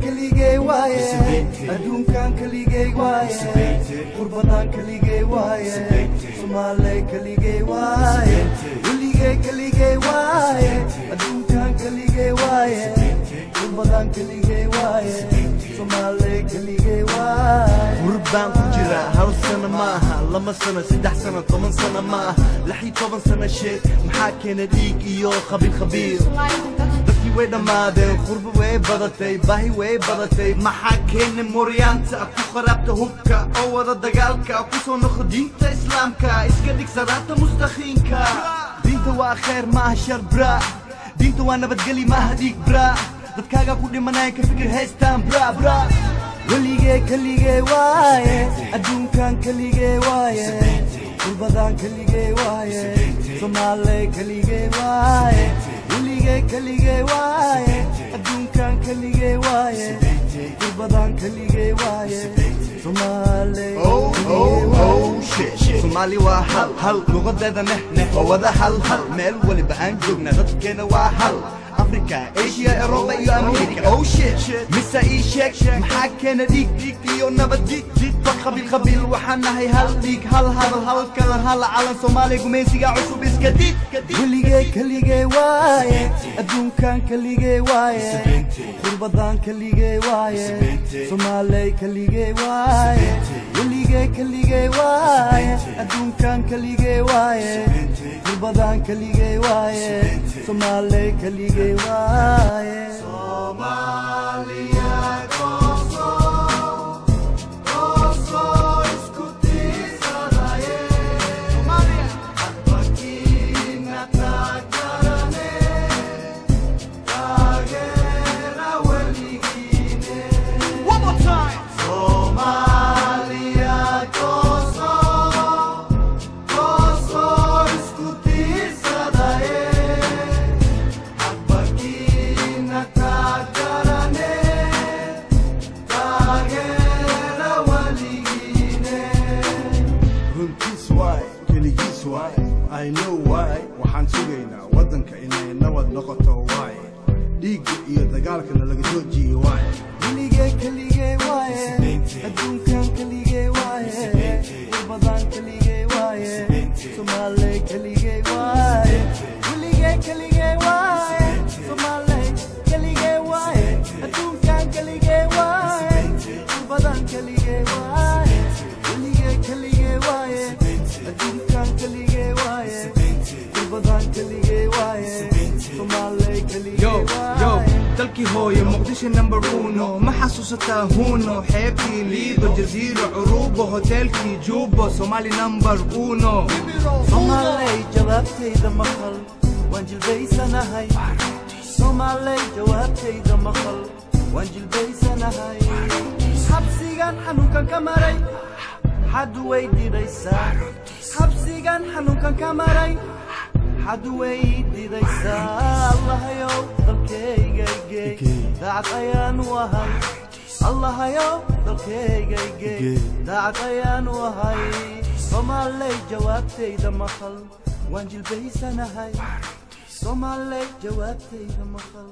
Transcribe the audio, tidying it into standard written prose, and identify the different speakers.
Speaker 1: كليجي وايه أدون كان كليجي وايه قربان كليجي وايه سومالي كليجي وايه كليجي وايه أدون كان كليجي وايه قربان كليجي وايه سومالي كليجي وايه
Speaker 2: قربان كجرا هل سنة maaha lama sano 3 sano 10 sano maaha 10 sano shit maxaa keenay dhiig iyo khabiir dadkii way dhamaadeen qurbo way badatay baahi way badatay maxaa keenay mooryaanta ku qarabta hubka oo wada dagaalka ku soo noqo diinta islaamka iska dhig salaata mustaqiinka diinta waa khayr maaha shar bra diinta waa nabadgeli maaha dhiig bra dadkaaga ku dhimanaya ka fikir haystaan bra كليجي وايه أدون كان كليجي وايه قربان كليجي وايه سومالي كليجي وايه كليجي وايه أدون كان كليجي وايه قربان كليجي وايه سومالي shit Somali waa hal luqadeeda neh wada hal meel waliba aan joogna dadkeena waa hal Africa, Asia, Europa iyo America Oh shit Misa ii sheeg maxaa keena dhiig iyo nabad jid qabiil waxaan nahay hal dhiig hal hadal hal kalar hal calan Soomaali gumaysiga cusub iska diid
Speaker 1: كليجي وايه أدون كان كليجي وايه قربان كليجي وايه سومالي كليجي وايه كليجي وايه أدون كان كليجي وايه قربان كليجي وايه سومالي كليجي وايه
Speaker 3: I know why waxaan sugaynaa wadanka inay nabad noqoto why dhiigga iyo dagaalkana laga joojiyo why
Speaker 1: كليجي وايه أدون كان كليجي وايه قربان كليجي وايه سومالي كليجي وايه كليجي وايه سومالي كليجي وايه أدون كان كليجي وايه قربان كليجي وايه كليجي وايه أدون كان كليجي وايه قربان كليجي وايه سومالي كليجي وايه
Speaker 2: dalkii hooyo muqdisho number 1 ma xasuusataa huuno xeebtii liido jasiiro curubo hotelkii juubo Somali number 1
Speaker 1: Somali jawaabtayda maqal waan jilbaysanahay Somali jawaabtayda maqal waan jilbaysanahay xabsigan xanuunkan ka maray xad weydiidaysaa xabsigan xanuunkan ka maray حد ويدي ذيسا الله يو ضلكي جاي داعت أيان وهاي الله يو ضلكي داعت أيان وهاي صومالي جوابتي دمخل وانجل بيسانا هاي صومالي جوابتي دمخل